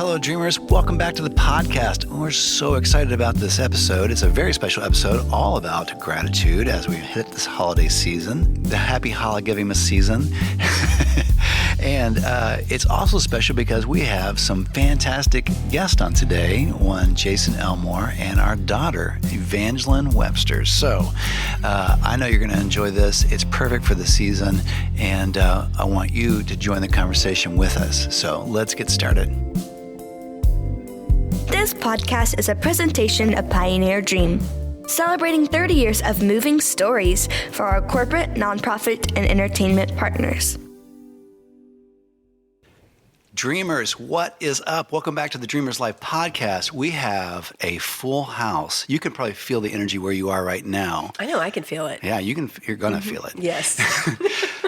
Hello, Dreamers. Welcome back to the podcast. We're so excited about this episode. It's a very special episode all about gratitude as we hit this holiday season, the happy Holiday season. And it's also special because we have some fantastic guests on today. One, Jason Elmore, and our daughter, Evanjalyn Webster. So I know you're going to enjoy this. It's perfect for the season, and I want you to join the conversation with us. So let's get started. This podcast is a presentation of Pioneer Dream, celebrating 30 years of moving stories for our corporate, nonprofit, and entertainment partners. Dreamers, what is up? Welcome back to the Dreamers Life podcast. We have a full house. You can probably feel the energy where you are right now. I know, I can feel it. Yeah, you're going to feel it. Yes.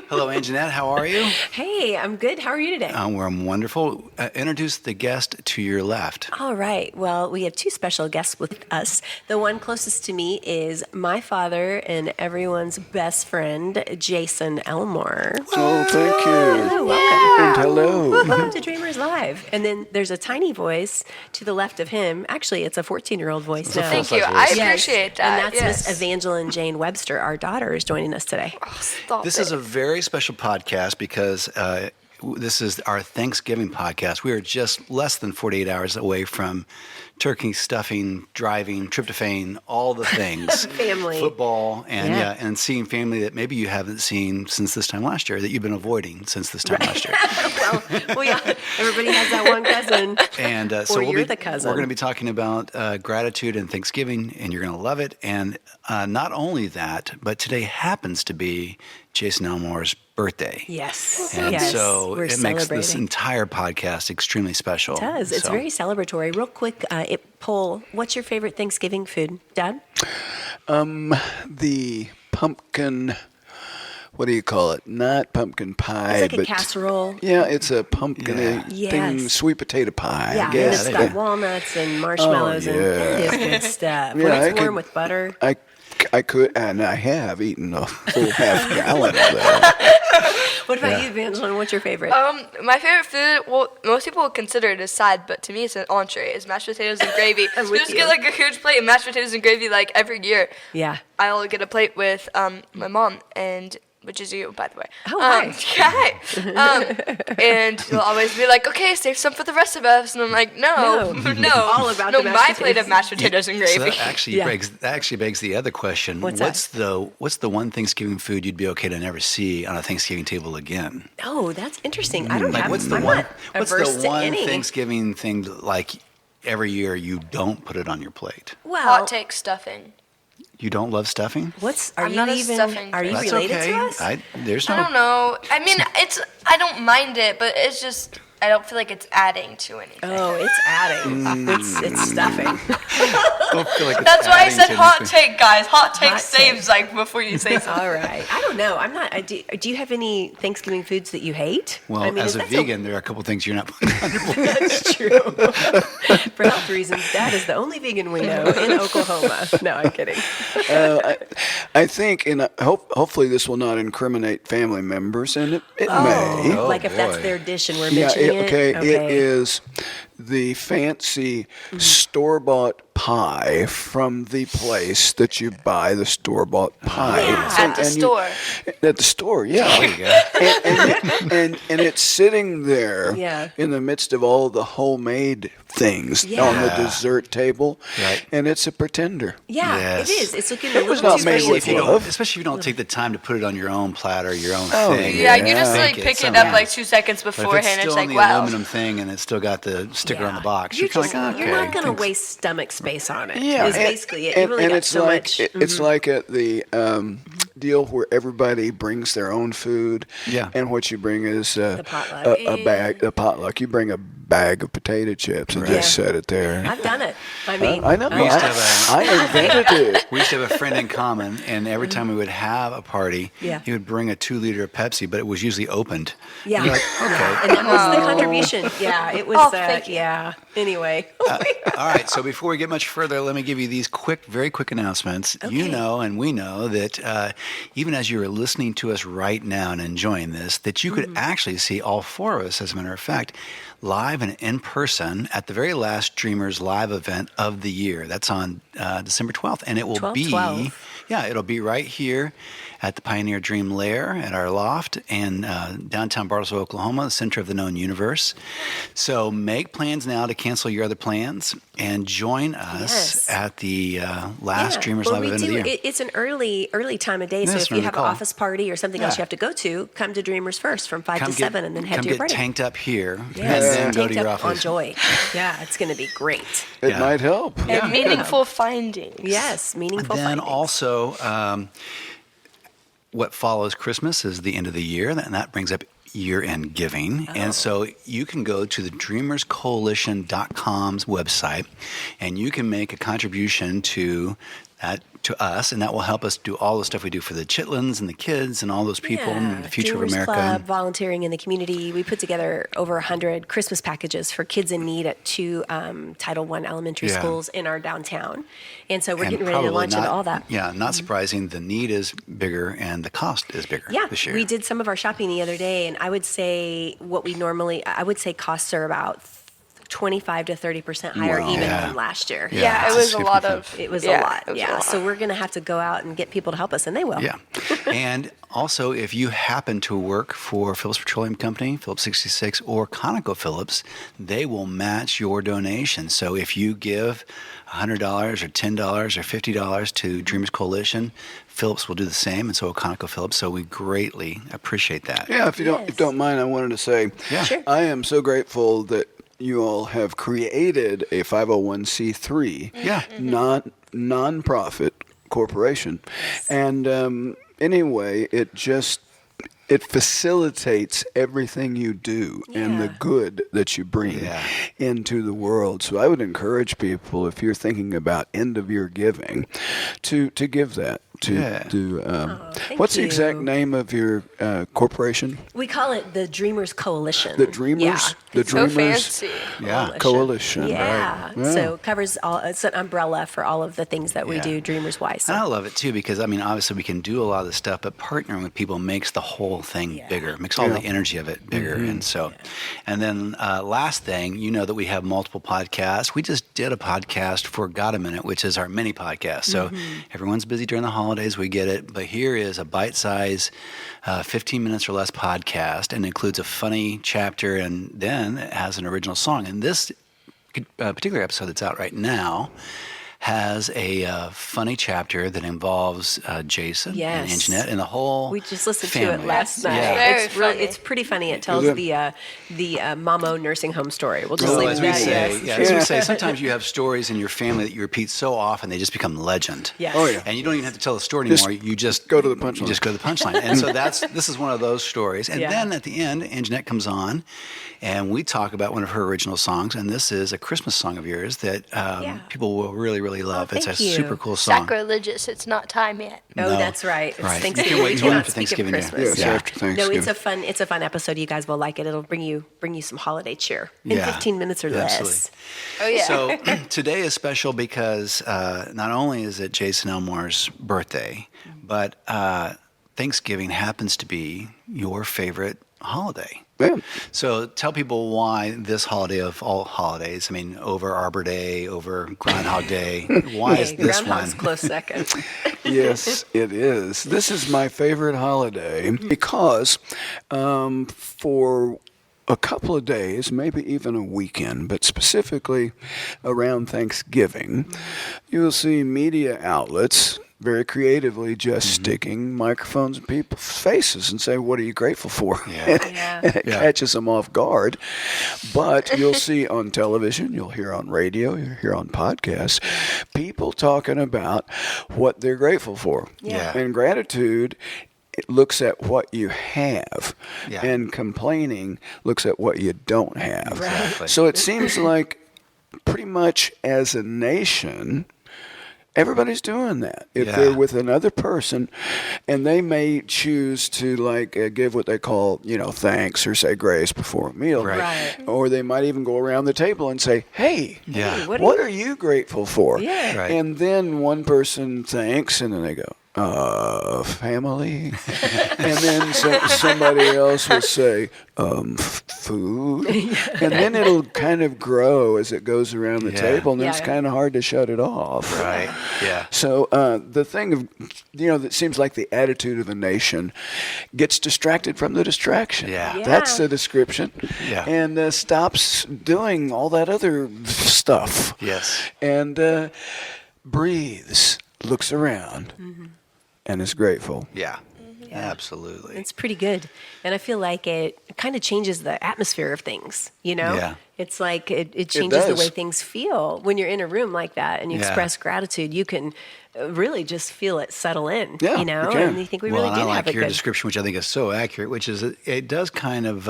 Hello, Anjanette. How are you? Hey, I'm good. How are you today? We're wonderful. Introduce the guest to your left. All right. Well, we have two special guests with us. The one closest to me is my father and everyone's best friend, Jason Elmore. Oh, thank you. Oh, welcome. And hello. Welcome to Dreamers Live. And then there's a tiny voice to the left of him. Actually, it's a 14-year-old voice now. Thank you. I appreciate that. And that's Miss Evanjalyn Jane Webster, our daughter, is joining us today. Oh, This is a very special podcast because this is our Thanksgiving podcast. We are just less than 48 hours away from turkey stuffing, driving, tryptophan, all the things. Family. Football, and and seeing family that maybe you haven't seen since this time last year, that you've been avoiding since this time last year. well, yeah, everybody has that one cousin. And or so you're the cousin. We're going to be talking about gratitude and Thanksgiving, and you're going to love it. And not only that, but today happens to be Jason Elmore's birthday. Yes. And yes. so We're it makes this celebrating. entire podcast extremely special. It does. It's very celebratory. Real quick, poll. What's your favorite Thanksgiving food, Dad? The pumpkin, what do you call it? Not pumpkin pie. It's like but a casserole. Yeah, it's a pumpkin thing, Yes. sweet potato pie, Yeah, I guess. and it's got walnuts and marshmallows, and it is good stuff. When Yeah, it's warm with butter. I could, and I have eaten a full half gallon of that. What about you, Evanjalyn? What's your favorite? My favorite food, well, most people would consider it a side, but to me it's an entree. It's mashed potatoes and gravy. I'm So with we just you. get like a huge plate of mashed potatoes and gravy like every year. Yeah. I'll get a plate with my mom, and which is you, by the way. Oh, hi. Hi. And she'll always be like, okay, save some for the rest of us. And I'm like, no. All about the mashed my plate potatoes. of mashed potatoes and So gravy. that actually begs the other question. What's what's the one Thanksgiving food you'd be okay to never see on a Thanksgiving table again? Oh, that's interesting. I don't Like have. what's the I'm one not what's averse the to one any. Thanksgiving thing like every year you don't put it on your plate? Well, Hot take stuffing. You don't love stuffing? Are I'm you not a even? stuffing Are you That's related okay. to us? I don't know. I mean, I don't mind it, but it's just, I don't feel like it's adding to anything. Oh, it's adding. It's stuffing. Don't feel like it's That's why I adding said to hot anything. take, guys. Hot take Hot saves take. like before you say something. All right. I don't know. I'm not. Do you have any Thanksgiving foods that you hate? Well, I mean, as a that's vegan, there are a couple things you're not putting on your plate. That's true. For health reasons, Dad is the only vegan we know in Oklahoma. No, I'm kidding. I think, and hopefully this will not incriminate family members, and it may. Oh, like if that's boy. their dish and we're Yeah, mentioning it. it is the fancy store-bought pie from the place that you buy the store-bought pie. Yeah. At the store. At the store, yeah. There you go. and it's sitting there Yeah. in the midst of all the homemade things on the Yeah. dessert table, Right. and it's a pretender. Yeah, Yes. it is. It's looking a was little not too made with fancy. love. Especially if you don't take the time to put it on your own platter, your own Oh, thing. Yeah, you just Yeah. like Bake it pick it somehow. up like 2 seconds But if beforehand. it's It's still like, on the wow. aluminum thing and it's still got the sticker on the box, You're kind of like, okay. You're not going to thanks. waste stomach space on it. Yeah, is basically it. You really and got it's so like much. it's like at the deal where everybody brings their own food. Yeah. And what you bring is The potluck. a bag, a potluck. You bring a bag of potato chips and just set it there. I've done it. I mean, I know. We used to have I invented it. We used to have a friend in common, and every time we would have a party, Yeah. he would bring a 2-liter of Pepsi, but it was usually opened. yeah. You're like, okay. And that was the contribution. Yeah, it was. Oh, thank you. Yeah. Anyway. All right, so before we get much further, let me give you these very quick announcements. You Okay. know, and we know that even as you are listening to us right now and enjoying this, that you could actually see all four of us, as a matter of fact, live event in person at the very last Dreamers Live event of the year. That's on December 12th. And it will 12/12. it'll be right here at the Pioneer Dream Lair at our loft in downtown Bartlesville, Oklahoma, the center of the known universe. So make plans now to cancel your other plans and join us at the last Dreamers Live event of the year. It's an early time of day, so if you have an office party or something else you have to go to, come to Dreamers first from 5 to 7 and then head to your party. Come get tanked up here and Yes, then go to tanked your up on office. joy. Yeah, it's going to be great. It might help. And meaningful findings. Yes, meaningful Then findings. also, what follows Christmas is the end of the year, and that brings up year-end giving. And so you can go to the dreamerscoalition.com's website, and you can make a contribution to us, and that will help us do all the stuff we do for the Chitlins and the kids and all those people and the future Dreamers of America. Club, volunteering in the community. We put together over 100 Christmas packages for kids in need at 2 Title I elementary schools in our downtown. And so we're getting ready to launch into all that. Yeah, not surprising. The need is bigger and the cost is bigger this year. We did some of our shopping the other day, and I would say costs are about 25 to 30% higher than last year. Yeah, it was a lot. It was a lot. So we're going to have to go out and get people to help us, and they will. Yeah. And also, if you happen to work for Phillips Petroleum Company, Phillips 66, or ConocoPhillips, they will match your donation. So if you give $100 or $10 or $50 to Dreamers Coalition, Phillips will do the same, and so will ConocoPhillips. So we greatly appreciate that. Yeah, if you don't mind, I wanted to say, Sure. I am so grateful that you all have created a 501c3 non-profit corporation. And anyway, it facilitates everything you do and the good that you bring into the world. So I would encourage people, if you're thinking about end-of-year giving, to give that. What's the exact name of your corporation? We call it the Dreamers Coalition. The Dreamers? Yeah. The So Dreamers fancy. Coalition. Yeah. Right. So it covers it's an umbrella for all of the things that we do Dreamers wise. And I love it too because, I mean, obviously we can do a lot of this stuff, but partnering with people makes the whole thing bigger, makes all the energy of it bigger. And so, and then last thing, you know that we have multiple podcasts. We just did a podcast for God a Minute, which is our mini podcast. So everyone's busy during the holidays, we get it. But here is a bite-sized 15 minutes or less podcast and includes a funny chapter and then it has an original song. And this particular episode that's out right now has a funny chapter that involves Jason and Anjanette and the whole We just listened family. to it last night. Yeah. It's pretty funny. It tells the Mamo nursing home story. We'll just leave As it we at say, that. as we say, sometimes you have stories in your family that you repeat so often they just become legend. Yes. Oh, yeah. And you don't even have to tell the story anymore. You just go to the punchline. You just go to the punchline. And so this is one of those stories. And then at the end, Anjanette comes on, and we talk about one of her original songs. And this is a Christmas song of yours that people will really, really love. It's a super cool song. Sacrilegious. It's not time yet. Oh, that's right. It's Right. Thanksgiving. You can wait We till cannot after speak of Thanksgiving Day. Christmas. Yes, after Thanksgiving. No, it's a fun episode. You guys will like it. It'll bring you some holiday cheer in 15 minutes or less. Absolutely. Oh yeah. So today is special because not only is it Jason Elmore's birthday, but Thanksgiving happens to be your favorite holiday. Yeah. So tell people why this holiday of all holidays, I mean, over Arbor Day, over Groundhog Day, why is this Groundhog's one? close second. Yes, it is. This is my favorite holiday because for a couple of days, maybe even a weekend, but specifically around Thanksgiving, you'll see media outlets very creatively just sticking microphones in people's faces and say, what are you grateful for? Yeah. And it catches them off guard. But you'll see on television, you'll hear on radio, you'll hear on podcasts, people talking about what they're grateful for. Yeah. And gratitude, it looks at what you have, and complaining looks at what you don't have. Exactly. So it seems like pretty much as a nation, everybody's doing that. If they're with another person, and they may choose to give what they call, thanks or say grace before a meal. Right. Or they might even go around the table and say, hey, Yeah. what are you grateful for? Yeah. Right. And then one person thanks, and then they go, family. And then somebody else will say, food. And then it'll kind of grow as it goes around the table, and then it's kind of hard to shut it off. Right, yeah. So the thing of, that seems like the attitude of the nation gets distracted from the distraction. Yeah. That's the description. Yeah. And stops doing all that other stuff. Yes. And breathes, looks around, and is grateful. Yeah. Absolutely. It's pretty good. And I feel like it kind of changes the atmosphere of things, Yeah. It's like it changes the does. way things feel. When you're in a room like that and you express gratitude, you can really just feel it settle in, Yeah, you know? you can. And you think we really and did I like have a your good... description, which I think is so accurate, which is it does kind of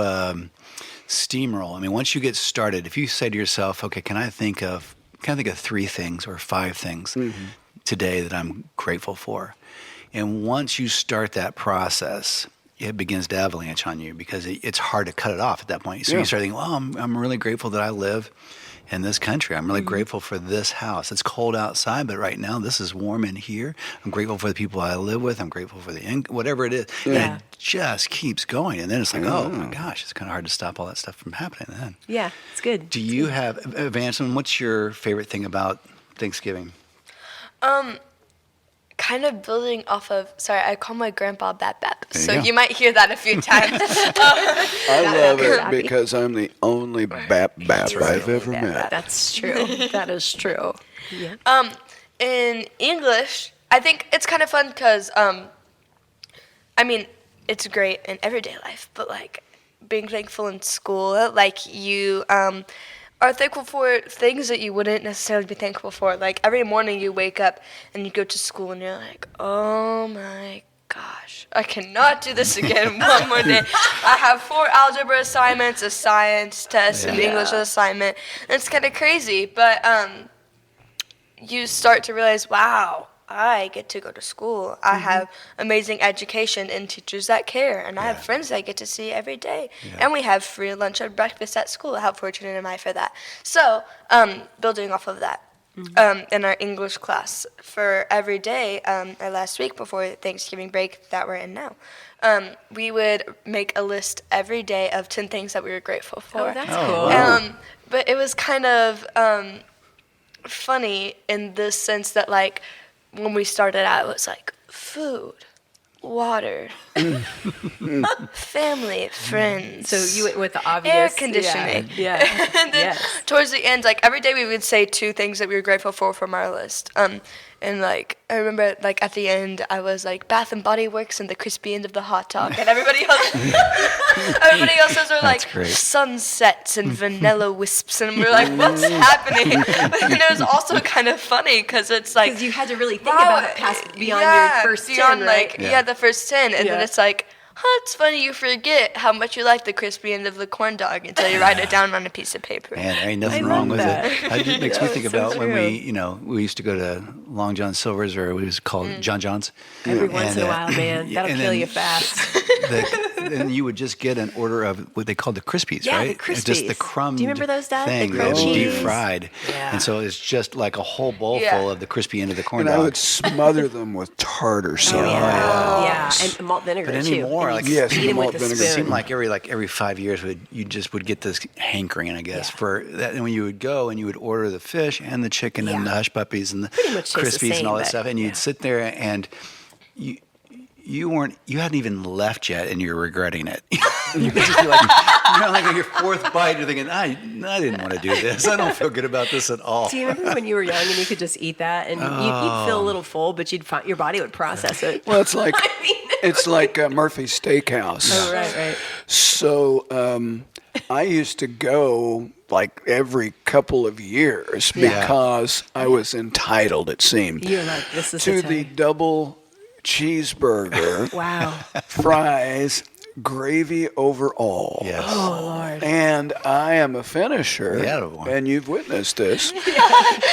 steamroll. I mean, once you get started, if you say to yourself, okay, can I think of 3 things or 5 things today that I'm grateful for? And once you start that process, it begins to avalanche on you because it's hard to cut it off at that point. So you start thinking, well, I'm really grateful that I live in this country. I'm really grateful for this house. It's cold outside, but right now this is warm in here. I'm grateful for the people I live with. I'm grateful for whatever it is. Yeah. And it just keeps going. And then it's like, oh my gosh, it's kind of hard to stop all that stuff from happening then. Yeah, it's good. Do you have, Evanjalyn, what's your favorite thing about Thanksgiving? Kind of building off of, sorry, I call my grandpa Bap Bap, so go. you might hear that a few times. I love it because I'm the only Bap Bap I've ever met. That's true. That is true. Yeah. In English, I think it's kind of fun because, I mean, it's great in everyday life, but like being thankful in school, like you are thankful for things that you wouldn't necessarily be thankful for. Like every morning you wake up and you go to school and you're like, oh my gosh, I cannot do this again one more day. I have 4 algebra assignments, a science test, an English assignment. And it's kind of crazy, but you start to realize, wow, I get to go to school. I have amazing education and teachers that care. And I have friends that I get to see every day. And we have free lunch and breakfast at school. How fortunate am I for that? So building off of that, in our English class for every day, last week before Thanksgiving break that we're in now, we would make a list every day of 10 things that we were grateful for. Oh, that's cool. Wow. But it was kind of funny in the sense that, like, when we started out, it was like food, water, family, friends. So you went with the obvious. Air conditioning. Yeah. And then towards the end, like every day we would say 2 things that we were grateful for from our list. And like I remember, like at the end, I was like Bath and Body Works and the crispy end of the hot dog, and everybody else were like sunsets and vanilla wisps, and we're like, what's happening? But then it was also kind of funny because it's like Because you had to really think about it beyond your first 10, right? The first 10, and then it's like, it's funny you forget how much you like the crispy end of the corn dog until you write it down on a piece of paper. And there ain't nothing wrong with it. It makes me think about when we used to go to Long John Silver's, or it was called John John's. Every once in a while, man. That'll kill you fast. And you would just get an order of what they called the Crispies, Yeah, right? the Crispies. Just the crumbed Do you remember those, Dad? thing The that was crumb deep cheese? fried. Yeah. And so it's just like a whole bowl full of the crispy end of the corn And dog. I would smother them with tartar sauce. Yeah, and malt vinegar But too. anymore, And like, you yes, eat 'em malt with a vinegar. it spoon. seemed like every 5 years you just would get this hankering, I guess, for that. And when you would go and you would order the fish and the chicken and the hush puppies and the Pretty much tastes the Crispies and all same, that stuff, and you'd sit there and you hadn't even left yet, and you're regretting it. You would just be like, like on your 4th bite, you're thinking, I didn't want to do this. I don't feel good about this at all. Do you remember when you were young and you could just eat that and you'd feel a little full, but your body would process it? Well, it's like it's like Murphy's Steakhouse. Oh, right. So I used to go like every couple of years because I was entitled, it seemed, You're like, this is to the the double cheeseburger, Wow. fries, gravy over all. Yes. Oh, Lord. And I am a finisher, Attaboy. and you've witnessed this.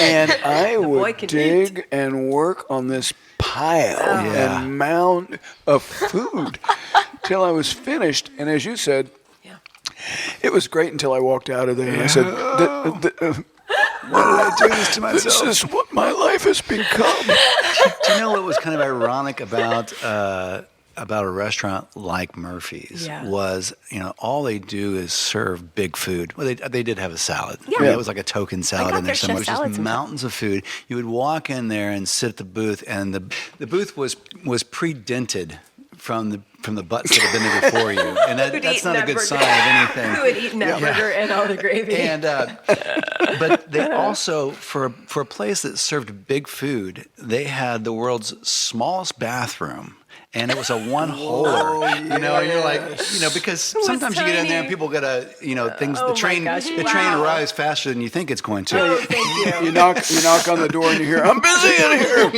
And I boy would can dig and work on this pile and mound of food till I was finished. And as you said, it was great until I walked out of there and I said, Why did I do this to myself? This is what my life has become. Do you know what was kind of ironic about a restaurant like Murphy's was, all they do is serve big food. Well, they did have a salad. Yeah. I mean, it was like a token salad in there somewhere. It was just mountains of food. You would walk in there and sit at the booth, and the booth was pre-dented from the butts that had been there before you. And that's not a good sign of anything. Who had eaten that burger and all the gravy. And but they also, for a place that served big food, they had the world's smallest bathroom. And it was a one-holer, and you're like, because sometimes you get in there and people get things. The train arrives faster than you think it's going to. Oh, thank you. You knock on the door and you hear, "I'm busy in here."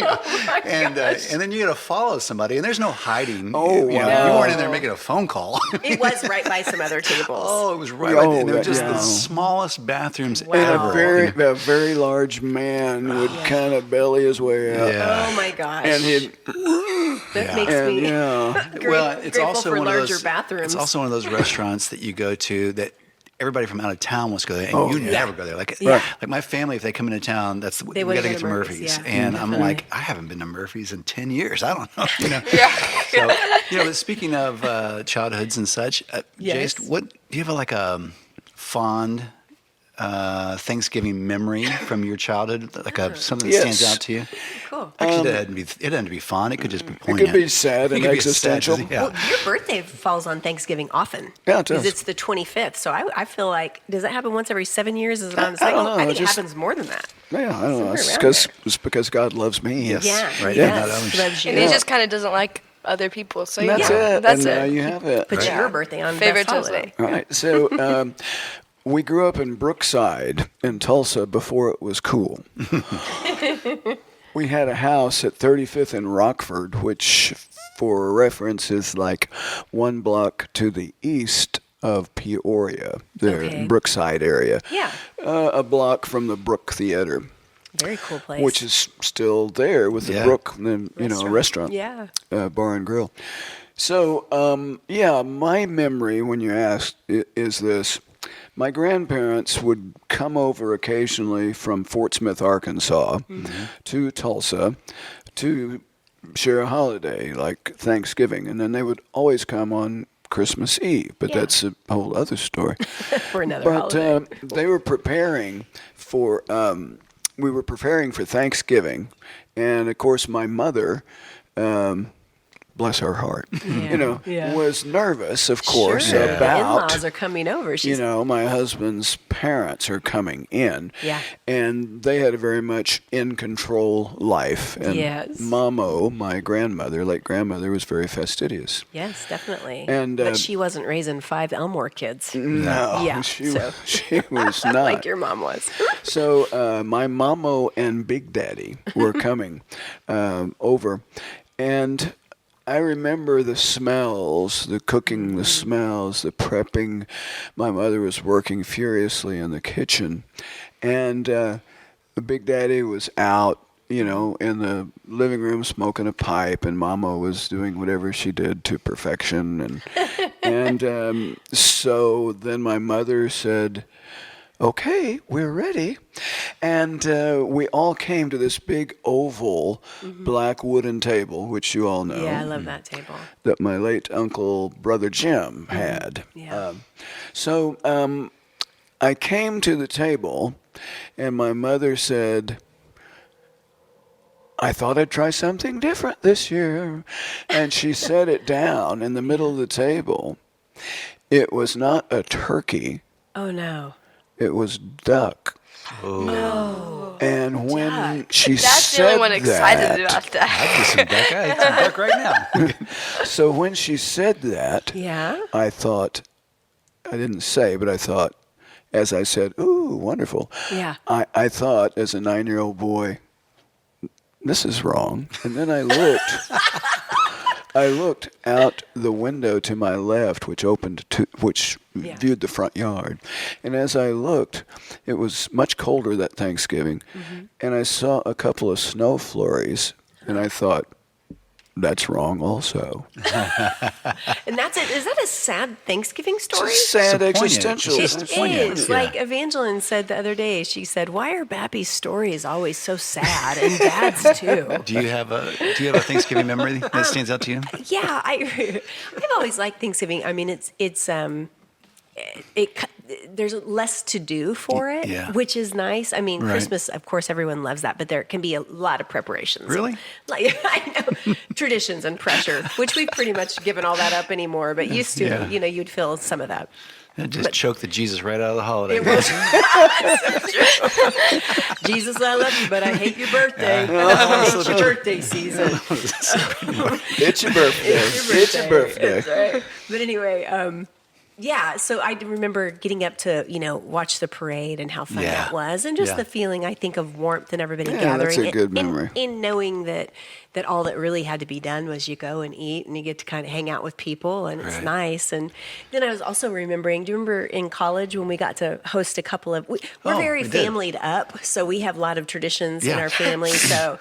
And then you got to follow somebody, and there's no hiding. Oh, you weren't in there making a phone call. It was right by some other tables. Oh, it was right by there. And they were just the smallest bathrooms ever. And a very large man would kind of belly his way out. Yeah. Oh my gosh. And he'd. That makes me it's also for one larger of those bathrooms. It's also one of those restaurants that you go to that everybody from out of town wants to go there, and you never go there. Like my family, if they come into town, we got to get to Murphy's, and I'm like, I haven't been to Murphy's in 10 years. I don't know, So, speaking of childhoods and such, Jace, what do you have a fond Thanksgiving memory from your childhood, something that stands out to you? Cool. Actually, it doesn't have to be fun. It could just be It poignant. could be sad and existential. Well, your birthday falls on Thanksgiving often. Yeah, it does. Because it's the 25th. So I feel like, does it happen once every 7 years? Is it on the cycle? I think it happens more than that. Yeah, I don't know. It's because God loves me. Yes. Yeah, right. Yes. Loves you. And he just kind of doesn't like other people. So And that's it. That's and it. now you have it. Put your birthday on Favorite best holiday. All right. So we grew up in Brookside in Tulsa before it was cool. We had a house at 35th and Rockford, which, for reference, is like one block to the east of Peoria, the Brookside area. Yeah. A block from the Brook Theater. Very cool place. Which is still there with the Brook, and then, a restaurant. Yeah. Bar and grill. So, my memory, when you asked, is this. My grandparents would come over occasionally from Fort Smith, Arkansas, to Tulsa to share a holiday like Thanksgiving. And then they would always come on Christmas Eve, but that's a whole other story. For another holiday. They were preparing for, we were preparing for Thanksgiving. And, of course, my mother... bless her heart, was nervous, of course, about... The in-laws are coming over. My husband's parents are coming in. Yeah. And they had a very much in-control life. And Mamo, my late grandmother, was very fastidious. Yes, definitely. But she wasn't raising 5 Elmore kids. No, Yeah, she was not. Like your mom was. So my Mamo and Big Daddy were coming over. And... I remember the smells, the cooking, the smells, the prepping. My mother was working furiously in the kitchen. And the Big Daddy was out, in the living room smoking a pipe, and Mama was doing whatever she did to perfection. And so then my mother said, "Okay, we're ready." And we all came to this big oval black wooden table, which you all know. Yeah, I love that table. That my late uncle, Brother Jim, had. Yeah. So I came to the table, and my mother said, "I thought I'd try something different this year." And she set it down in the middle of the table. It was not a turkey. Oh, no. It was duck. Oh. No. And when she That's said the only one excited about I'd that. get some duck. I'd eat some duck right now. So when she said that, I thought, I didn't say, but I thought, as I said, "Ooh, wonderful." Yeah. I thought, as a 9-year-old boy, this is wrong. And then I looked out the window to my left, which viewed the front yard. And as I looked, it was much colder that Thanksgiving, and I saw a couple of snow flurries, and I thought, That's wrong also. And that's it. Is that a sad Thanksgiving story? It's sad It's existential. poignant. It's poignant. Is. Yeah. Like Evanjalyn said the other day, she said, "Why are Bappy's stories always so sad, and Dad's too?" Do you have a Thanksgiving memory that stands out to you? Yeah, I've always liked Thanksgiving. I mean, there's less to do for it, Yeah. which is nice. I mean, Right. Christmas, of course, everyone loves that, but there can be a lot of preparations. Really? Like, I know, traditions and pressure, which we've pretty much given all that up anymore, but used to, Yeah. you'd feel some of that. It just choked the Jesus right out of the holiday. It was Jesus, I love you, but I hate your birthday. I hate your birthday season. It's your birthday. It's your birthday. That's right. But anyway, yeah, so I remember getting up to, watch the parade and how fun Yeah. that was. And just Yeah. the feeling, I think, of warmth and everybody Yeah, gathering. that's a good memory. In knowing that all that really had to be done was you go and eat and you get to kind of hang out with people and it's Right. nice. And then I was also remembering, do you remember in college when we got to host a couple of, we're very we did. familied up, so we have a lot of traditions in Yeah. our family. So,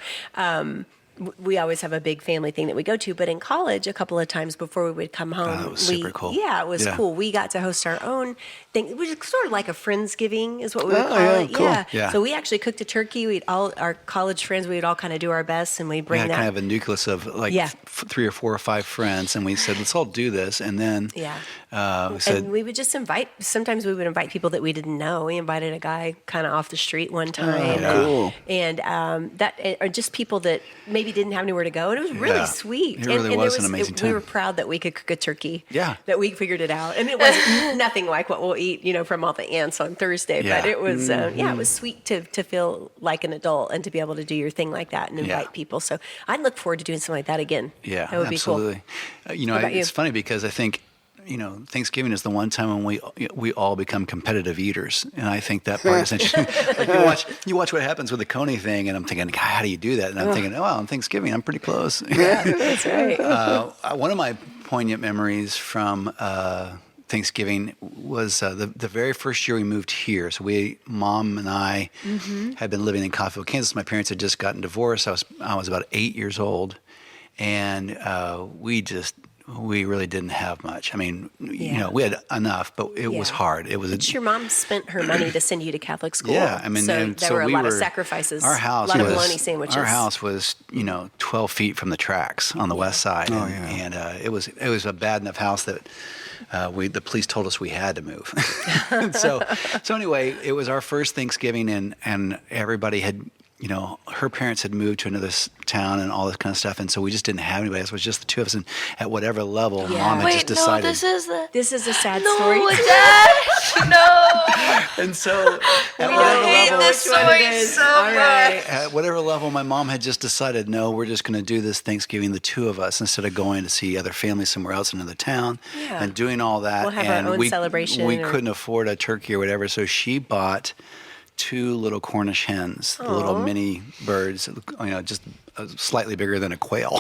we always have a big family thing that we go to, but in college, a couple of times before we would come home, that was super cool. Yeah, it was Yeah. cool. We got to host our own thing. It was sort of like a Friendsgiving, is what we would call yeah, it. cool. Yeah. Yeah. So we actually cooked a turkey. Our college friends, we'd all kind of do our best, and we We bring had that. kind of a nucleus of like Yeah. 3 or 4 or 5 friends, and we said, let's all do this. And then we said, And we would just sometimes we would invite people that we didn't know. We invited a guy kind of off the street one time. Cool. And or just people that maybe didn't have anywhere to go. And it was really Yeah. sweet. It really and was an amazing We time. were proud that we could cook a turkey. Yeah. That we figured it out. And it was nothing like what we'll eat, from all the ants on Thursday. Yeah. But it was, it was sweet to feel like an adult and to be able to do your thing like that and invite Yeah. people. So I'd look forward to doing something like that again. yeah, That would absolutely. be cool. What about you? It's funny because I think, Thanksgiving is the one time when we all become competitive eaters, and I think that part is interesting. Like you watch what happens with the Coney thing, and I'm thinking, God, how do you do that? And I'm thinking, oh, well, on Thanksgiving, I'm pretty close. Yeah, that's right. One of my poignant memories from Thanksgiving was the very first year we moved here. So Mom and I had been living in Coffeyville, Kansas. My parents had just gotten divorced. I was about 8 years old, and we really didn't have much. I mean, we had enough, but it was hard. It was. But your mom spent her money to send you to Catholic school. Yeah, I mean, so and there so were a we lot were, of sacrifices. Our house a lot was, of bologna sandwiches. Our house was 12 feet from the tracks on the west side, and it was a bad enough house that the police told us we had to move. so anyway, it was our first Thanksgiving, and everybody had. Her parents had moved to another town and all this kind of stuff, and so we just didn't have anybody else. It was just the two of us, and at whatever level, Mom had just decided. This is a sad no, story. Dad, no. And so, at I whatever hate level, this story so much. at whatever level, my mom had just decided, no, we're just going to do this Thanksgiving, the two of us, instead of going to see other families somewhere else in another town and doing all that. We'll have and our own celebration. We couldn't afford a turkey or whatever, so she bought 2 little Cornish hens, the little mini birds, just slightly bigger than a quail.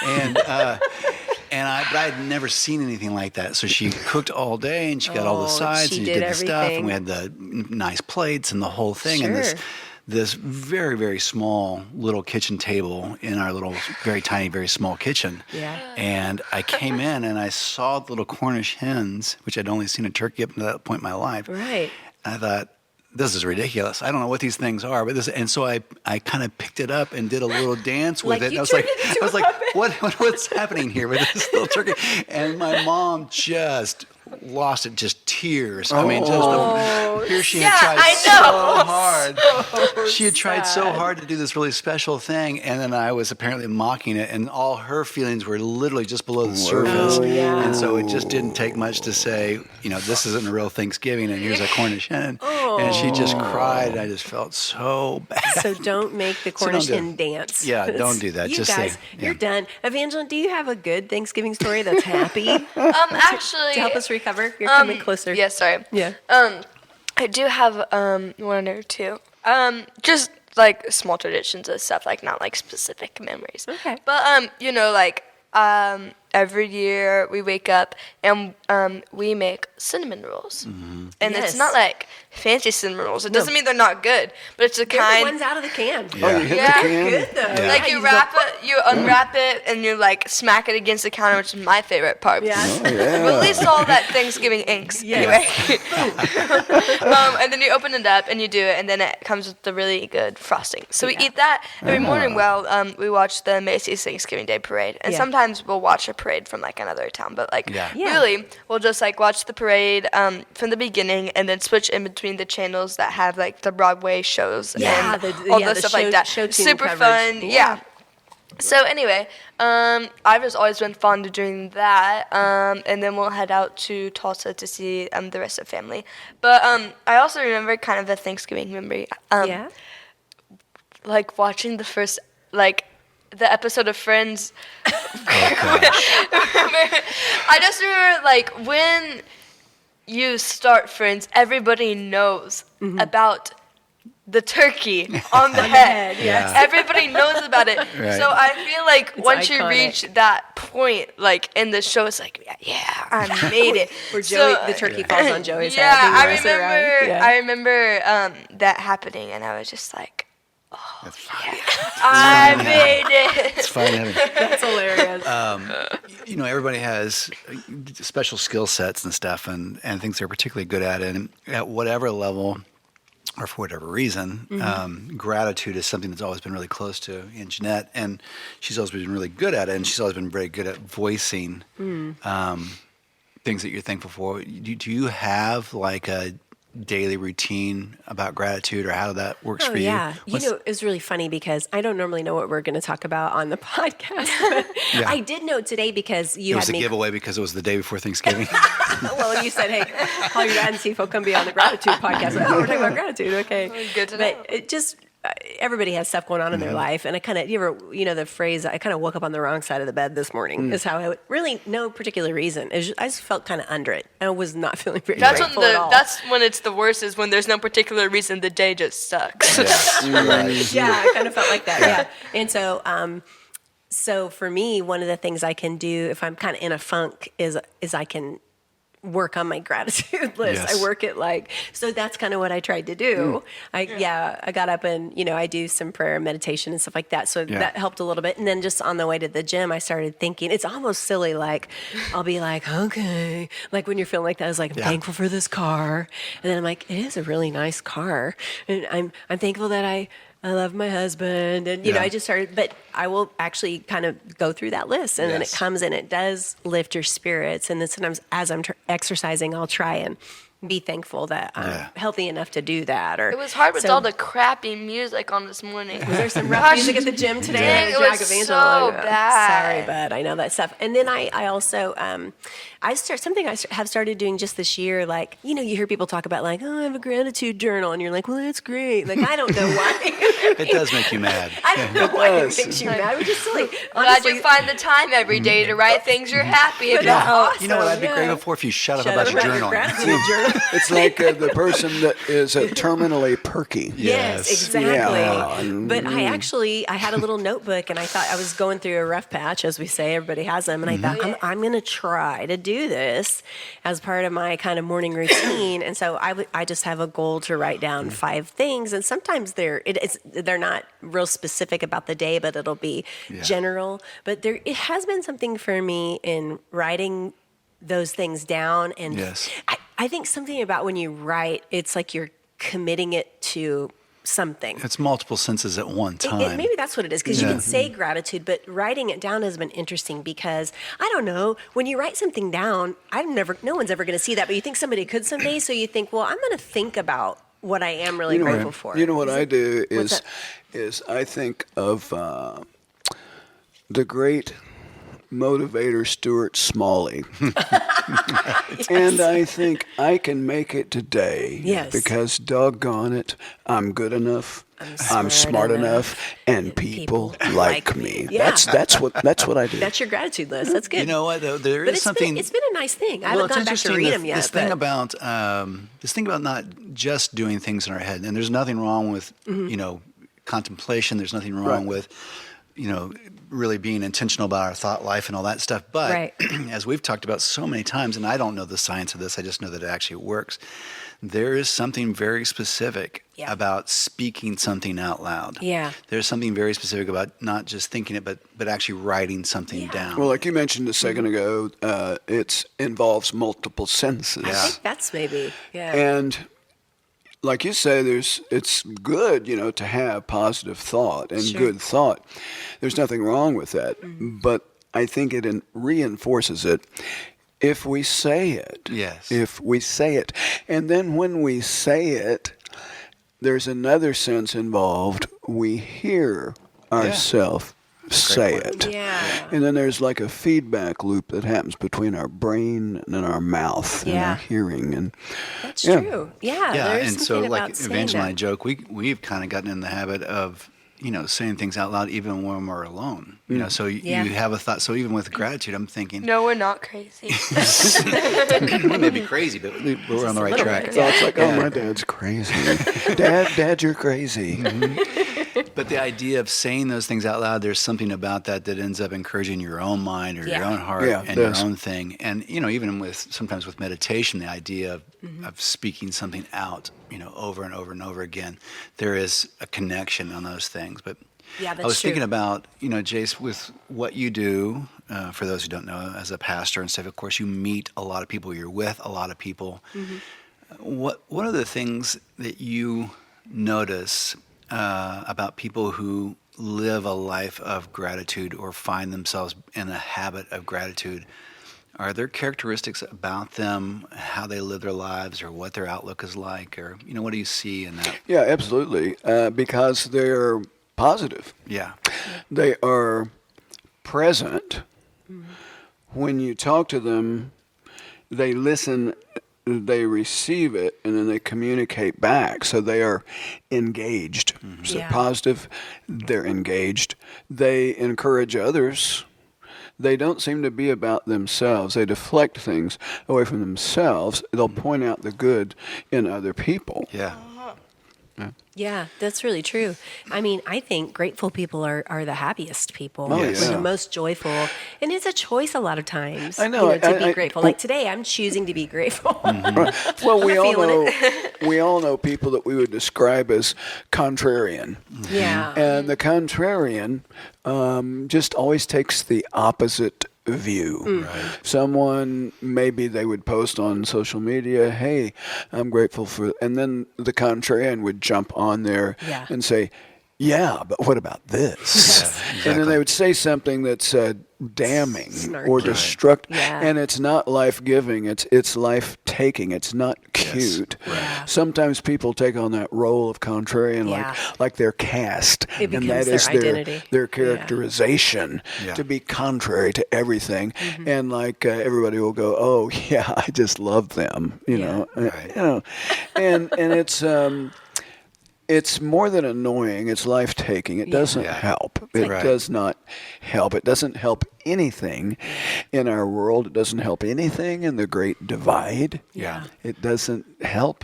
And but I had never seen anything like that. So she cooked all day, and she got all the sides, she and did did the stuff, and everything. we had the nice plates and the whole thing. Sure. And this very, very small little kitchen table in our little, very tiny, very small kitchen. Yeah. And I came in, and I saw the little Cornish hens, which I'd only seen a turkey up to that point in my life. Right. And I thought, this is ridiculous. I don't know what these things are, but and so I kind of picked it up and did a little dance with Like it. you And turned it into I was a like, puppet. what's happening here with this little turkey? And my mom just lost it, just tears. I mean, here she had tried so hard. She had tried so hard to do this really special thing, and then I was apparently mocking it, and all her feelings were literally just below the surface. And so it just didn't take much to say, this isn't a real Thanksgiving, and here's a Cornish hen. And she just cried, and I just felt so bad. So don't make the Cornish hen dance. Yeah, don't do that. You Just guys, say, you're done. Evanjalyn, do you have a good Thanksgiving story that's happy Actually, to help us recover? You're coming closer. Yeah, sorry. Yeah. I do have one or two. Just like small traditions and stuff, like not like specific memories. Okay. But every year we wake up and we make cinnamon rolls. Mm-hmm. And it's not like fancy cinnamon rolls. It doesn't mean they're not good, but it's the kind. The ones out of the can. Yeah. Oh, you hit the can? Good though. Yeah. Like you wrap it, you unwrap it, and you like smack it against the counter, which is my favorite part. Yeah. Oh, yeah. Release all that Thanksgiving inks. Anyway. And then you open it up and you do it, and then it comes with the really good frosting. So we eat that every morning while we watch the Macy's Thanksgiving Day Parade. And sometimes we'll watch a parade from like another town, but like really we'll just like watch the parade from the beginning and then switch in between the channels that have like the Broadway shows and all the stuff like that. Super fun. Yeah. So anyway, I've just always been fond of doing that, and then we'll head out to Tulsa to see the rest of the family. But I also remember kind of a Thanksgiving memory. Like watching the first, like, the episode of Friends. I just remember, like, when you start Friends, everybody knows about the turkey on the head. Yes. Everybody knows about it. Right. So I feel like It's once iconic. you reach that point, like in the show, it's like, I made it. Where Joey, the turkey falls on Joey's head. Yeah, and he rolls it around. I remember that happening, and I was just like, That's fun. I made it. It's fun having. That's hilarious. You know, everybody has special skill sets and stuff, and things they're particularly good at, and at whatever level or for whatever reason, gratitude is something that's always been really close to Aunt Jeanette, and she's always been really good at it, and she's always been very good at voicing things that you're thankful for. Do you have like a daily routine about gratitude, or how that works for you? Yeah. You know, it was really funny because I don't normally know what we're going to talk about on the podcast, but I did know today because you it was had a me. giveaway because it was the day before Thanksgiving. Well, you said, hey, call your dad and see if he'll come be on the gratitude podcast. Oh, we're talking about gratitude. Okay. Good to know. But it just, everybody has stuff going on in their life. And I kind of, the phrase, I kind of woke up on the wrong side of the bed this morning is how I would, really no particular reason. I just felt kind of under it. I was not feeling very grateful at all. That's when it's the worst, is when there's no particular reason, the day just sucks. Yeah, I kind of felt like that. Yeah. And so for me, one of the things I can do if I'm kind of in a funk is I can work on my gratitude list. Yes. I work it so that's kind of what I tried to do. I got up and, I do some prayer and meditation and stuff like that. So that helped a little bit. And then just on the way to the gym, I started thinking, it's almost silly. Like, I'll be like, okay. Like when you're feeling like that, I was like, I'm thankful for this car. And then I'm like, it is a really nice car. And I'm thankful that I love my husband. And, I just started, but I will actually kind of go through that list. And then it comes and it does lift your spirits. And then sometimes as I'm exercising, I'll try and be thankful that I'm healthy enough to do that. Or It was hard with all the crappy music on this morning. Was there some rough music at the gym today? Dang, it was Evanjalyn. so bad. Sorry, bud. I know that stuff. And then I also, I have started doing just this year. Like, you hear people talk about like, oh, I have a gratitude journal. And you're like, well, that's great. Like, I don't know why. It does make you mad. I don't know why it makes you mad. Which is silly. Glad you find the time every day to write things you're happy about. Awesome. You know what I'd be grateful for if you shut up about your journal. Gratitude journal. It's like the person that is terminally perky. Yes, exactly. Yeah. But I had a little notebook, and I thought I was going through a rough patch, as we say. Everybody has them, and I thought I'm going to try to do this as part of my kind of morning routine. And so I just have a goal to write down 5 things, and sometimes they're not real specific about the day, but it'll be general. But it has been something for me in writing those things down, and I think something about when you write, it's like you're committing it to something. It's multiple senses at one time. Maybe that's what it is, because you can say gratitude, but writing it down has been interesting because, I don't know, when you write something down, no one's ever going to see that, but you think somebody could someday, so you think, well, I'm going to think about what I am really grateful for. You know what I do is I think of the great motivator Stuart Smalley. And I think I can make it today because doggone it, I'm good enough, I'm smart enough, and people like me. Yeah. That's what I do. That's your gratitude list. That's good. You know what, though? There is something. It's been a nice thing. I haven't gone back to read them yet. This thing about not just doing things in our head, and there's nothing wrong with contemplation. There's nothing wrong with really being intentional about our thought life and all that stuff. But as we've talked about so many times, and I don't know the science of this, I just know that it actually works. There is something very specific about speaking something out loud. Yeah. There's something very specific about not just thinking it, but actually writing something down. Well, like you mentioned a second ago, it involves multiple senses. I think that's maybe, And like you say, it's good, to have positive thought and good thought. There's nothing wrong with that. But I think it reinforces it if we say it. Yes. If we say it. And then when we say it, there's another sense involved. We hear ourselves say it. Yeah. And then there's like a feedback loop that happens between our brain and our mouth and our hearing. And that's true. Yeah. Yeah, There's and so something like about saying Evanjalyn and I that. joke, we've kind of gotten in the habit of saying things out loud even when we're alone. So you have a thought. So even with gratitude, I'm thinking, No, we're not crazy. we may be crazy, but we're on the right track. thoughts like, oh, my dad's crazy. Dad, you're crazy. But the idea of saying those things out loud, there's something about that ends up encouraging your own mind or your own heart and your own thing. And, even sometimes with meditation, the idea of speaking something out, over and over and over again, there is a connection on those things. But Yeah, that's I was true. thinking about, Jace, with what you do, for those who don't know, as a pastor and stuff, of course, you meet a lot of people, you're with a lot of people. What are the things that you notice about people who live a life of gratitude or find themselves in a habit of gratitude? Are there characteristics about them, how they live their lives, or what their outlook is like, or what do you see in that? Yeah, absolutely. Because they're positive. Yeah. They are present. When you talk to them, they listen, they receive it, and then they communicate back. So they are engaged. So positive, they're engaged. They encourage others. They don't seem to be about themselves. They deflect things away from themselves. They'll point out the good in other people. Yeah. Yeah, that's really true. I mean, I think grateful people are the happiest people. Oh, They're yeah. the most joyful. And it's a choice a lot of times. I know, to be I- grateful. Like today, I'm choosing to be grateful. Right. Well, we all feeling know we all know people that we would describe as contrarian. Yeah. And the contrarian just always takes the opposite view. Right. Someone, maybe they would post on social media, hey, I'm grateful for, and then the contrarian would jump on there and say, yeah, but what about this? And then they would say something that's damning or Snarky. destructive. Yeah. And it's not life-giving, it's life-taking. It's not cute. Yeah. Sometimes people take on that role of contrarian like they're cast. It and becomes that is their identity. their characterization to be contrary to everything. And like everybody will go, oh, yeah, I just love them, you know. Right. And it's more than annoying. It's life-taking. It doesn't help. It does not help. It doesn't help anything in our world. It doesn't help anything in the Great Divide. Yeah. It doesn't help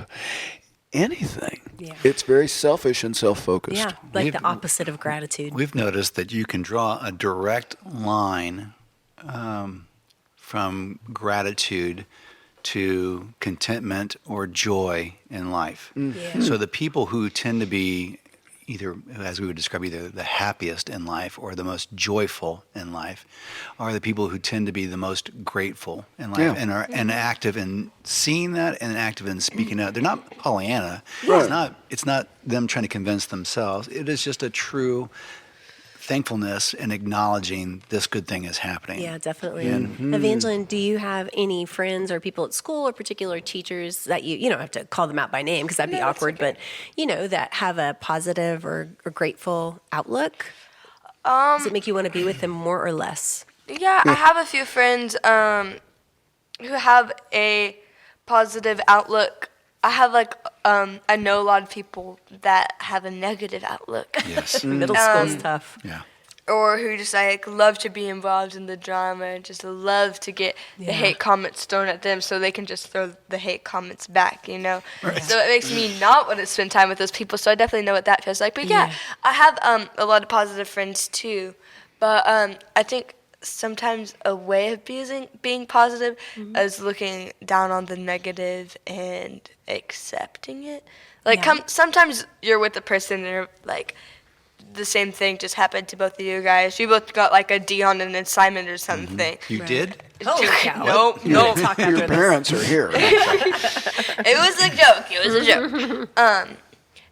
anything. Yeah. It's very selfish and self-focused. Yeah, like the opposite of gratitude. We've noticed that you can draw a direct line from gratitude to contentment or joy in life. Yeah. So the people who tend to be either, as we would describe, either the happiest in life or the most joyful in life are the people who tend to be the most grateful in life and are and active in seeing that and active in speaking out. They're not Pollyanna. Right. It's not them trying to convince themselves. It is just a true thankfulness and acknowledging this good thing is happening. Yeah, definitely. Evanjalyn, do you have any friends or people at school or particular teachers that you don't have to call them out by name because that'd be awkward, but that have a positive or grateful outlook? Does it make you want to be with them more or less? Yeah, I have a few friends who have a positive outlook. I have I know a lot of people that have a negative outlook. Yes. Middle school's tough. Yeah. or who just like love to be involved in the drama, just love to get the hate comments thrown at them so they can just throw the hate comments back, you know? Right. So it makes me not want to spend time with those people, so I definitely know what that feels like. But yeah, I have a lot of positive friends too, but I think sometimes a way of being positive is looking down on the negative and accepting it. Like sometimes you're with a person and you're like, the same thing just happened to both of you guys. You both got like a D on an assignment or something. You did? Holy cow. Nope. Your parents are here. It was a joke. It was a joke.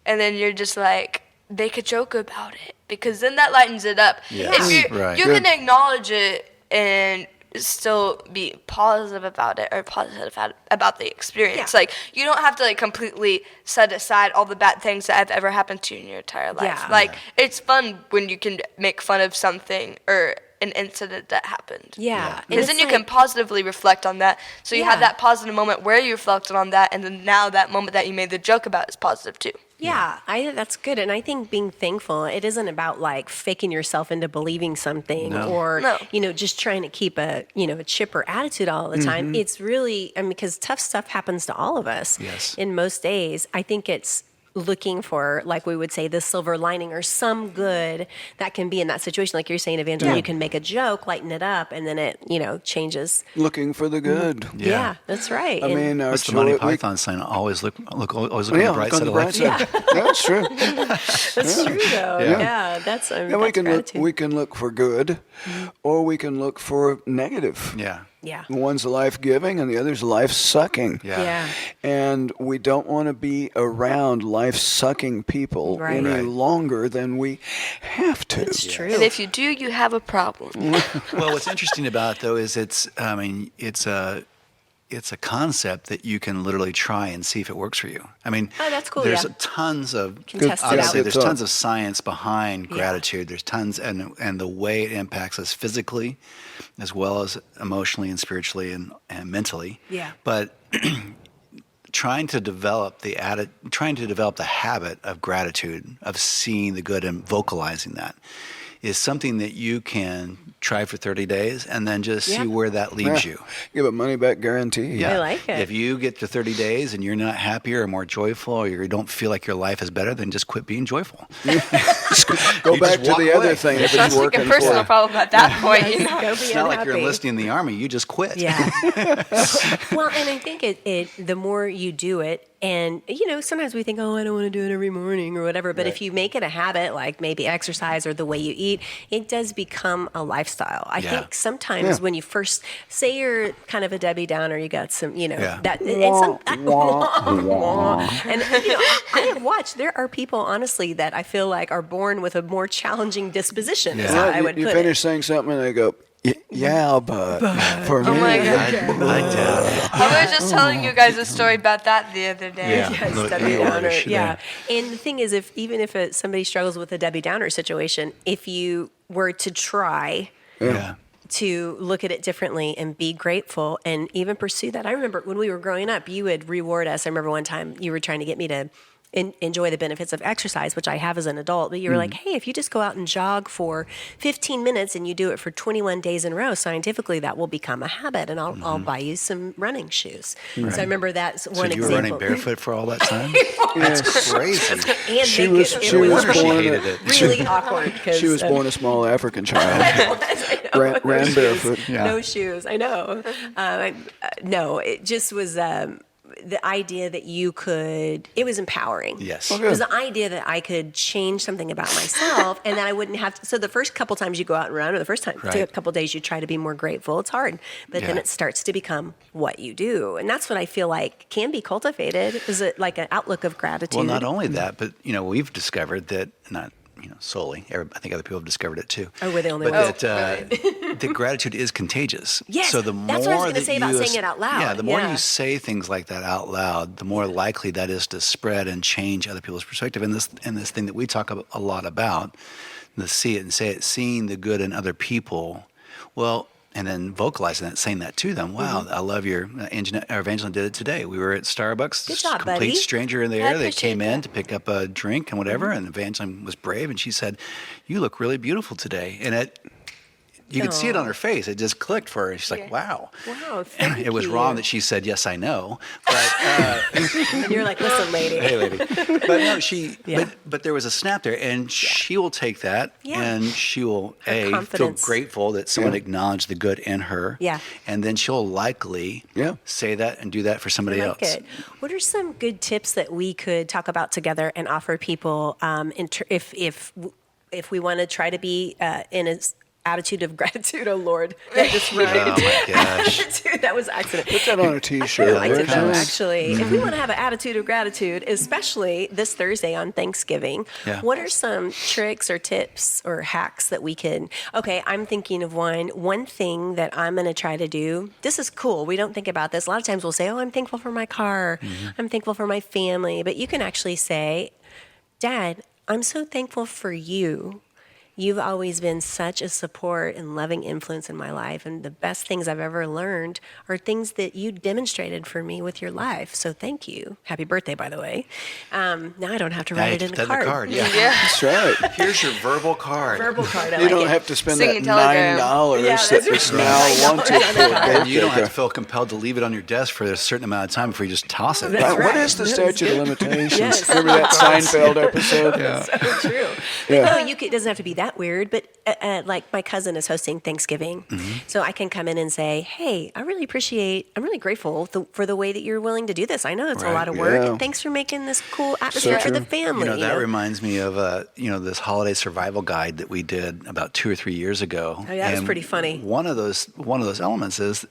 And then you're just like, make a joke about it because then that lightens it up. Yes. If Right. you can acknowledge it and still be positive about it or positive about the experience. Like you don't have to like completely set aside all the bad things that have ever happened to you in your entire life. Like it's fun when you can make fun of something or an incident that happened. Yeah. Because then you can positively reflect on that. So you have that positive moment where you reflected on that, and then now that moment that you made the joke about is positive too. Yeah, that's good. And I think being thankful, it isn't about like faking yourself into believing something or, just trying to keep a chipper attitude all the time. It's really, because tough stuff happens to all of us in most days. I think it's looking for, like we would say, the silver lining or some good that can be in that situation. Like you're saying, Evanjalyn, you can make a joke, lighten it up, and then it, changes. Looking for the good. Yeah, that's right. I mean, What's the Monty Python sign? Always look on the bright side of life. Yeah, that's true. That's true, though. Yeah, that's gratitude. We can look for good, or we can look for negative. Yeah. Yeah. One's life-giving and the other's life-sucking. Yeah. And we don't want to be around life-sucking people any longer than we have to. That's true. And if you do, you have a problem. Well, what's interesting about it, though, is it's a concept that you can literally try and see if it works for you. I mean, that's cool. There's tons of test it obviously out. there's tons of science behind gratitude. There's tons and the way it impacts us physically, as well as emotionally and spiritually and mentally. Yeah. But trying to develop the habit of gratitude, of seeing the good and vocalizing that, is something that you can try for 30 days and then just see where that leads you. Give a money-back guarantee. Yeah. I like it. If you get to 30 days and you're not happier or more joyful or you don't feel like your life is better, then just quit being joyful. Go back to the other thing if it's Sounds like working a personal for problem at that point. It's not like you're enlisting in the army. You just quit. Yeah. Well, and I think the more you do it, and, sometimes we think, I don't want to do it every morning or whatever. But if you make it a habit, like maybe exercise or the way you eat, it does become a lifestyle. I think sometimes when you first say you're kind of a Debbie Downer, you got some, that. And I have watched, there are people, honestly, that I feel like are born with a more challenging disposition, is how I would put it. You finish saying something and they go, but for me. Oh my God. I doubt it. I was just telling you guys a story about that the other day. Yeah. Yes, Look, Debbie you are Downer. issue Yeah. there. And the thing is, even if somebody struggles with a Debbie Downer situation, if you were to try to look at it differently and be grateful and even pursue that. I remember when we were growing up, you would reward us. I remember one time you were trying to get me to enjoy the benefits of exercise, which I have as an adult. But you were like, hey, if you just go out and jog for 15 minutes and you do it for 21 days in a row, scientifically that will become a habit, and I'll buy you some running shoes. So I remember that's one example. So you were running barefoot for all that time? That's crazy. And She naked. was It she was was She born hated it. really awkward. she was born a small African child. ran barefoot. No shoes. I know. No, it just was the idea that you could, it was empowering. Yes. It was the idea that I could change something about myself and that I wouldn't have to. So the first couple times you go out and run, or the first time, Right. take a couple days, you try to be more grateful. It's hard. But then it starts to become what you do. And that's what I feel like can be cultivated, is it like an outlook of gratitude. Well, not only that, but, we've discovered that, not solely, I think other people have discovered it too. Oh, we're the only but ones. that gratitude is contagious. Yes, So the more that's what I was gonna that say about you saying it out loud. Yeah, the more Yeah. you say things like that out loud, the more likely that is to spread and change other people's perspective. And this thing that we talk a lot about, the see it and say it, seeing the good in other people. Well, and then vocalizing that, saying that to them. Wow, I love your Evanjalyn did it today. We were at Starbucks. Good job, complete buddy. stranger in I there. They appreciate came in that. to pick up a drink and whatever, and Evanjalyn was brave, and she said, "You look really beautiful today." And you could see it on her face. It just clicked for her. She's like, "Wow." Wow, thank It was you. wrong that she said, "Yes, I know," but. And you're like, listen, lady. Hey, lady. But no, but there was a snap there, and she will take that, Yeah. and she will feel confidence. grateful that someone acknowledged the good in her. Yeah. And then she'll likely say that and do that for somebody I like else. it. What are some good tips that we could talk about together and offer people if we want to try to be in an attitude of gratitude? Oh Lord, that just rhymed. Oh my gosh. Dude, that was accident. Put that on a T-shirt. I did There it know, is. actually. If we want to have an attitude of gratitude, especially this Thursday on Thanksgiving, what are some tricks or tips or hacks that we can? Okay, I'm thinking of one thing that I'm going to try to do. This is cool. We don't think about this. A lot of times we'll say, "Oh, I'm thankful for my car. I'm thankful for my family." But you can actually say, "Dad, I'm so thankful for you. You've always been such a support and loving influence in my life, and the best things I've ever learned are things that you demonstrated for me with your life. So thank you. Happy birthday, by the way." Now I don't have to write it in a card. Yeah. That's right. Here's your verbal card. Verbal card. I You like don't it. have to spend Singing that telegram. $9 Yeah, that that's was right. now wanted for a And you don't have birthday. to feel compelled to leave it on your desk for a certain amount of time before you just toss it. That's What right. is the That's statute of good. limitations? Yes. Remember that Seinfeld episode? So true. Yeah. No, it doesn't have to be that weird, but like my cousin is hosting Thanksgiving. So I can come in and say, "Hey, I'm really grateful for the way that you're willing to do this. I know it's a Right. lot of work. Yeah. And thanks for making this cool atmosphere for true. the family." That reminds me of this holiday survival guide that we did about 2 or 3 years ago. Oh, yeah, that was And pretty funny. One of those elements is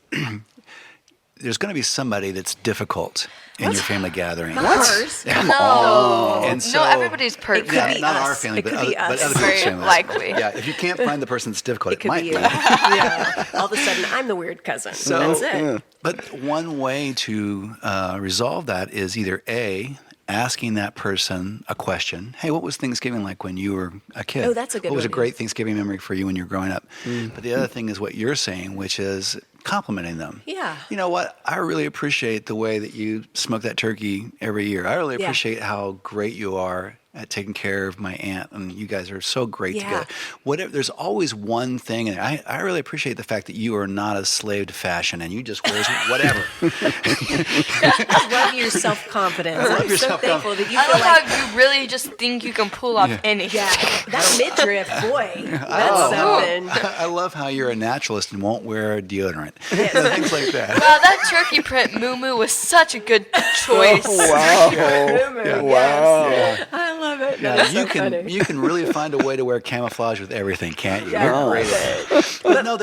there's going to be somebody that's difficult in your family gathering. Ours. No. And so, No, everybody's perfect. could be not our us. family, It but could other, be but us. other Very people's families. likely. Yeah, if you can't find the person that's difficult, It could might be be. you. Yeah. All of a sudden, I'm the weird cousin. So, That's it. But one way to resolve that is either A, asking that person a question. Hey, what was Thanksgiving like when you were a kid? Oh, that's a good What was a one. great Thanksgiving memory for you when you were growing up? But the other thing is what you're saying, which is complimenting them. Yeah. You know what? I really appreciate the way that you smoke that turkey every year. I really Yeah. appreciate how great you are at taking care of my aunt, and you guys are so great Yeah. together. Whatever. There's always one thing, and I really appreciate the fact that you are not a slave to fashion, and you just wear whatever. I love your self-confidence. I'm your so self-confidence. thankful that you I feel love like, how you really just think you can pull off anything. yeah, that midriff, boy, that's something. I love how you're a naturalist and won't wear deodorant. Things like that. Wow, that turkey print moo was such a good choice. Wow. Wow. I love it. Yeah, That's you so can funny. you can really find a way to wear camouflage with everything, can't you? Yeah, You're I great love at it. But no,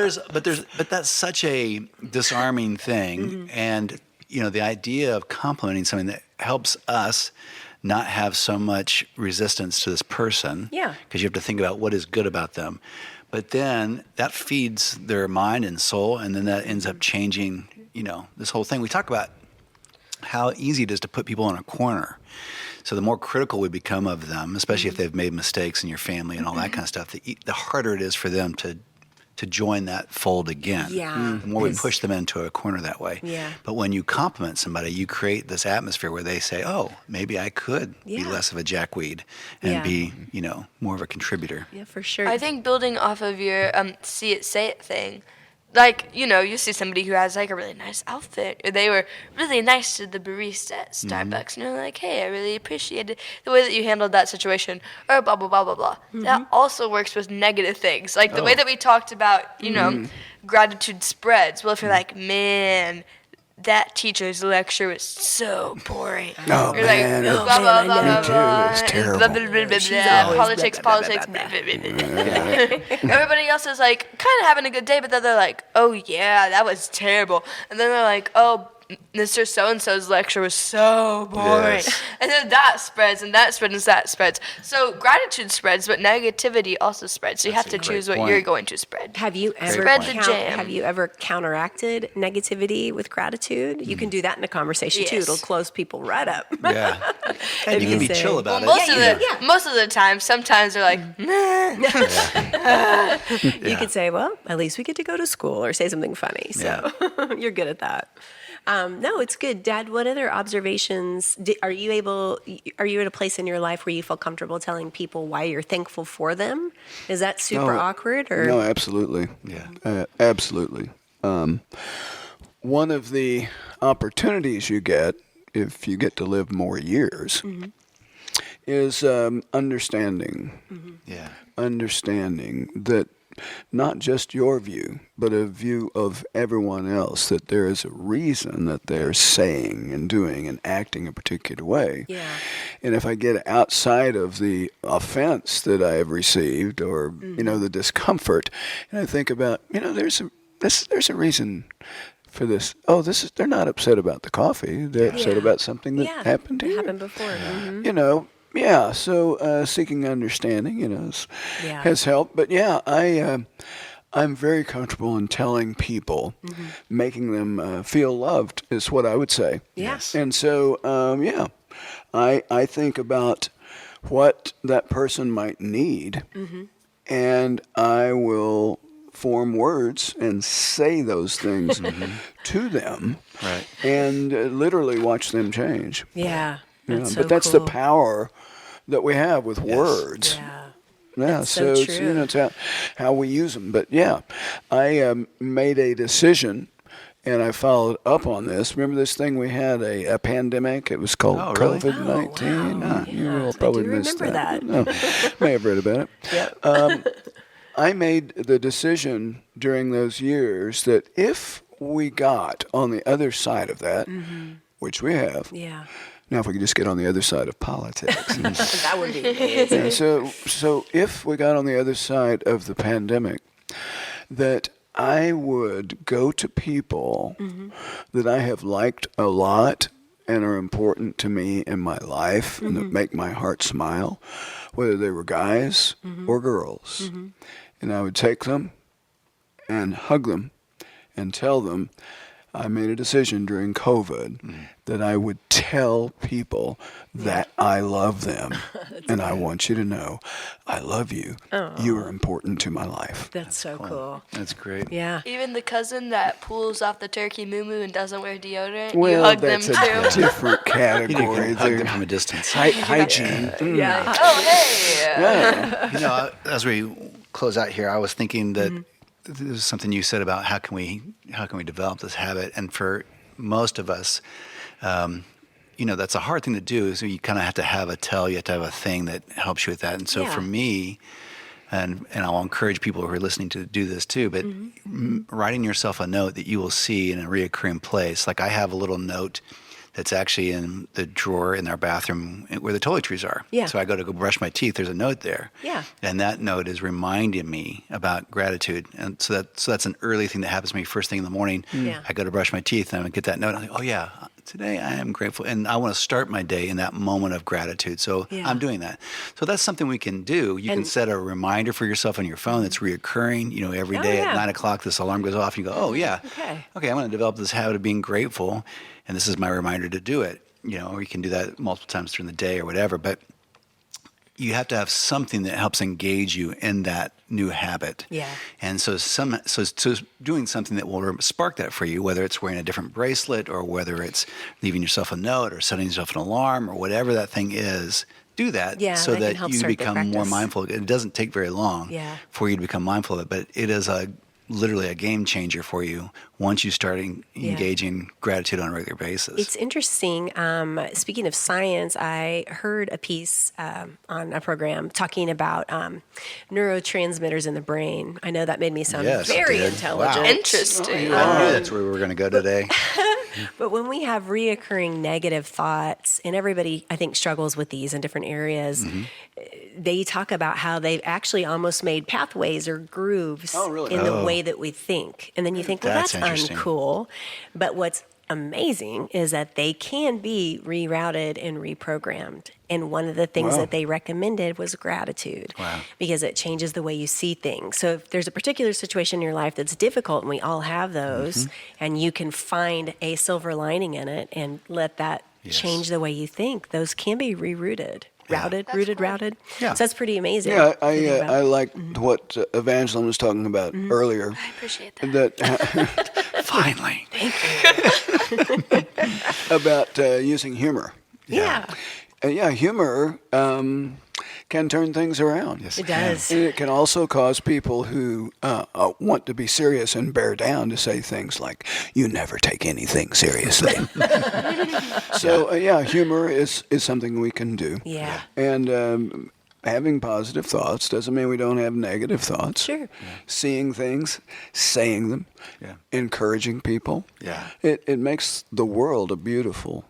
but that's such a disarming thing, and the idea of complimenting something that helps us not have so much resistance to this person. Yeah. Because you have to think about what is good about them, but then that feeds their mind and soul, and then that ends up changing. This whole thing we talk about how easy it is to put people in a corner. So the more critical we become of them, especially if they've made mistakes in your family and all that kind of stuff, the harder it is for them to join that fold again. Yeah. The more we push them into a corner that way. Yeah. But when you compliment somebody, you create this atmosphere where they say, "Oh, maybe I could be Yeah. less of a jackweed and Yeah. be, more of a contributor." Yeah, for sure. I think building off of your see it, say it thing, like, you see somebody who has like a really nice outfit, or they were really nice to the barista at Starbucks, and you're like, "Hey, I really appreciated the way that you handled that situation," or blah, blah, blah, blah, blah. That also works with negative things. Like the way that we talked about, gratitude spreads. Well, if you're like, "Man, that teacher's lecture was so boring." Oh, You're man. like, blah, blah, man, blah, I know. blah, Me too. blah. It's terrible. Blah, blah, blah, blah, She's blah. always Politics, blah, blah, blah, politics. blah, blah, blah, blah. Everybody else is like kind of having a good day, but then they're like, "Oh yeah, that was terrible," and then they're like, "Oh, Mr. So-and-so's lecture was so boring. Yes. And then that spreads, and that spreads, and that spreads. So gratitude spreads, but negativity also spreads. So you have to choose what you're going to spread. Have you ever Spread the jam. Have you ever counteracted negativity with gratitude? You can do that in a conversation too. Yes. It'll close people right up. Yeah. And you can be say- chill about it. Most of the time, sometimes they're like, You could say, well, at least we get to go to school, or say something funny. So you're good at that. No, it's good. Dad, what other observations are you at a place in your life where you feel comfortable telling people why you're thankful for them? Is that super awkward? Or? No, absolutely. Yeah. Absolutely. One of the opportunities you get if you get to live more years is understanding. Yeah. Understanding that not just your view, but a view of everyone else, that there is a reason that they're saying and doing and acting a particular way. Yeah. And if I get outside of the offense that I have received, or the discomfort, and I think about, there's a reason for this. Oh, they're not upset about the coffee. They're upset about something that happened here. Happened before. So seeking understanding, has helped. But I'm very comfortable in telling people, making them feel loved is what I would say. Yes. And so, I think about what that person might need, and I will form words and say those things to them, Right. and literally watch them change. Yeah. That's But that's the power that we have with words. Yeah. Yeah, That's so it's, true. it's how we use them. But I made a decision, and I followed up on this. Remember this thing we had, a pandemic? It was called really? COVID-19. wow. You Yeah, will probably I do miss remember that. No, may have read about it. Yep. I made the decision during those years that if we got on the other side of that, which we have, Yeah. now if we could just get on the other side of politics. That would be amazing. Yeah, so if we got on the other side of the pandemic, that I would go to people that I have liked a lot and are important to me in my life and that make my heart smile, whether they were guys or girls. And I would take them and hug them and tell them, I made a decision during COVID that I would tell people that I love them. And I want you to know I love you. You are important to my life. That's so cool. That's great. Yeah. even the cousin that pulls off the turkey moo-moo and doesn't wear deodorant, Well, you hug them that's too. a different You category. can hug them from a distance. Hygiene. Yeah. Oh, hey! Yeah. As we close out here, I was thinking that this is something you said about how can we develop this habit, and for most of us, that's a hard thing to do. So you kind of have to have you have to have a thing that helps you with that. And so for me, and I'll encourage people who are listening to do this too, but writing yourself a note that you will see in a reoccurring place. Like I have a little note that's actually in the drawer in our bathroom where the toiletries are. Yeah. So I go brush my teeth. There's a note there. Yeah. And that note is reminding me about gratitude. And so that's an early thing that happens to me first thing in the morning. Yeah. I go to brush my teeth and I get that note. And I'm like, oh yeah, today I am grateful. And I want to start my day in that moment of gratitude. So I'm doing that. So that's something we can do. You can set a reminder for yourself on your phone that's reoccurring, every day at 9 o'clock, this alarm goes off. You go, oh yeah. Okay, I'm going to develop this habit of being grateful. And this is my reminder to do it, or you can do that multiple times during the day or whatever. But you have to have something that helps engage you in that new habit. Yeah. And so doing something that will spark that for you, whether it's wearing a different bracelet or whether it's leaving yourself a note or setting yourself an alarm or whatever that thing is, do that so that you become more mindful. It doesn't take very long for you to become mindful of it, but it is literally a game changer for you once you start engaging gratitude on a regular basis. It's interesting. Speaking of science, I heard a piece on a program talking about neurotransmitters in the brain. I know that made me sound very intelligent. Wow. Interesting. I knew that's where we were going to go today. But when we have reoccurring negative thoughts, and everybody, I think, struggles with these in different areas, they talk about how they've actually almost made pathways or grooves in the way that we think. And then you think, well, that's uncool. But what's amazing is that they can be rerouted and reprogrammed. And one of the things that they recommended was gratitude, because it changes the way you see things. So if there's a particular situation in your life that's difficult, and we all have those, and you can find a silver lining in it and let that change the way you think, those can be rerouted. Routed. Yeah. So that's pretty amazing. Yeah, I like what Evanjalyn was talking about earlier. I appreciate that. Finally. About using humor. Yeah. Humor can turn things around. Yes, It does. And it can also cause people who want to be serious and bear down to say things like, "You never take anything seriously." So, humor is something we can do. Yeah. And having positive thoughts doesn't mean we don't have negative thoughts. Sure. Seeing things, saying them, encouraging people. Yeah. It makes the world a beautiful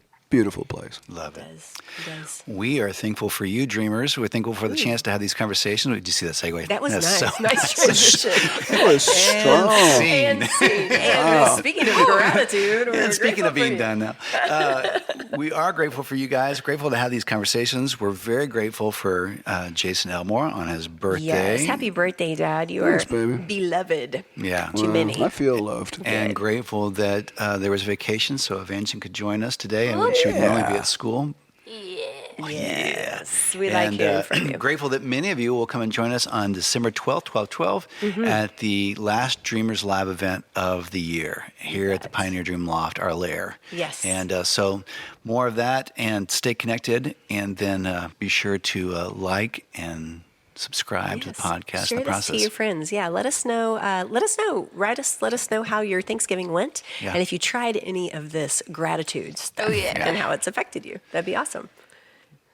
place. Love it. It does. We are thankful for you, dreamers. We're thankful for the chance to have these conversations. Did you see that segue? That was That's nice. so- Nice transition. It was strong. And scene. And speaking of gratitude, we're And speaking grateful of being for you. done now, we are grateful for you guys, grateful to have these conversations. We're very grateful for Jason Elmore on his birthday. Yes. Happy birthday, Dad. You Thanks, are baby. beloved Yeah. to many. I feel loved. And grateful that there was vacation, so Evanjalyn could join us today, and she would normally be at school. Yes. We like hearing from you. Grateful that many of you will come and join us on December 12th, 12/12, at the last Dreamers Live event of the year here at the Pioneer Dream Loft, our lair. Yes. And so more of that, and stay connected, and then be sure to like and subscribe to the podcast Share in the this to process. your friends. Yeah, let us know. Let us know how your Thanksgiving went, Yeah. and if you tried any of this gratitude stuff, and how it's affected you. That'd be awesome.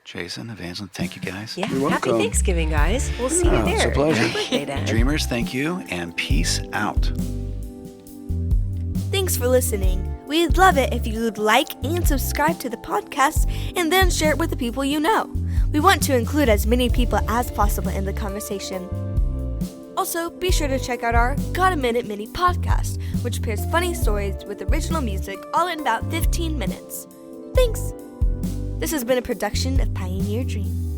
Jason, Evanjalyn, thank you guys. Yeah. You're Happy welcome. Thanksgiving, guys. We'll see you there. it's a pleasure. Happy birthday, Dad. Dreamers, thank you, and peace out. Thanks for listening. We'd love it if you would like and subscribe to the podcast and then share it with the people you know. We want to include as many people as possible in the conversation. Also, be sure to check out our Got a Minute Mini podcast, which pairs funny stories with original music all in about 15 minutes. Thanks! This has been a production of Pioneer Dream.